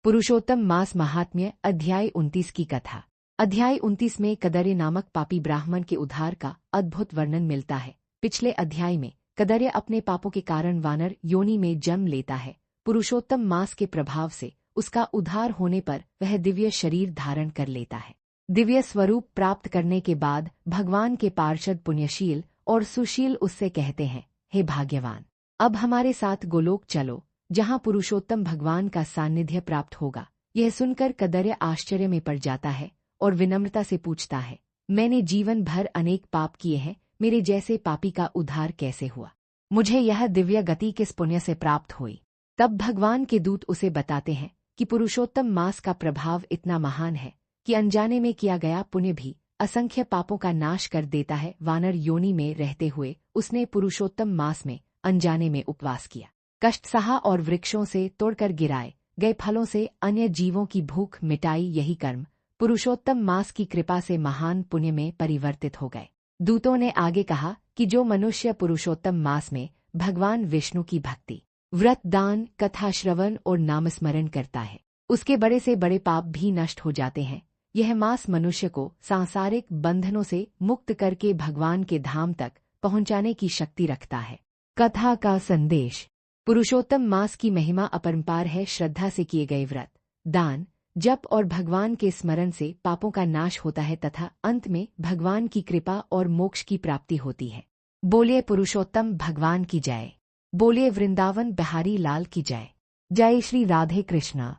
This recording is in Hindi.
पुरुषोत्तम मास महात्म्य अध्याय 29 की कथा। अध्याय 29 में कदर्य नामक पापी ब्राह्मण के उद्धार का अद्भुत वर्णन मिलता है। पिछले अध्याय में कदर्य अपने पापों के कारण वानर योनि में जन्म लेता है। पुरुषोत्तम मास के प्रभाव से उसका उद्धार होने पर वह दिव्य शरीर धारण कर लेता है। दिव्य स्वरूप प्राप्त करने के बाद भगवान के पार्षद पुण्यशील और सुशील उससे कहते हैं, हे भाग्यवान, अब हमारे साथ गोलोक चलो, जहां पुरुषोत्तम भगवान का सान्निध्य प्राप्त होगा। यह सुनकर कदर्य आश्चर्य में पड़ जाता है और विनम्रता से पूछता है, मैंने जीवन भर अनेक पाप किए हैं, मेरे जैसे पापी का उद्धार कैसे हुआ? मुझे यह दिव्य गति किस पुण्य से प्राप्त हुई? तब भगवान के दूत उसे बताते हैं कि पुरुषोत्तम मास का प्रभाव इतना महान है कि अनजाने में किया गया पुण्य भी असंख्य पापों का नाश कर देता है। वानर योनि में रहते हुए उसने पुरुषोत्तम मास में अनजाने में उपवास किया, कष्ट सहा और वृक्षों से तोड़कर गिराए गए फलों से अन्य जीवों की भूख मिटाई। यही कर्म पुरुषोत्तम मास की कृपा से महान पुण्य में परिवर्तित हो गए। दूतों ने आगे कहा कि जो मनुष्य पुरुषोत्तम मास में भगवान विष्णु की भक्ति, व्रत, दान, कथा श्रवण और नामस्मरण करता है, उसके बड़े से बड़े पाप भी नष्ट हो जाते हैं। यह मास मनुष्य को सांसारिक बंधनों से मुक्त करके भगवान के धाम तक पहुंचाने की शक्ति रखता है। कथा का संदेश। पुरुषोत्तम मास की महिमा अपरंपार है। श्रद्धा से किए गए व्रत, दान, जप और भगवान के स्मरण से पापों का नाश होता है तथा अंत में भगवान की कृपा और मोक्ष की प्राप्ति होती है। बोलिए पुरुषोत्तम भगवान की जय। बोलिए वृंदावन बिहारी लाल की जय। जय श्री राधे कृष्णा।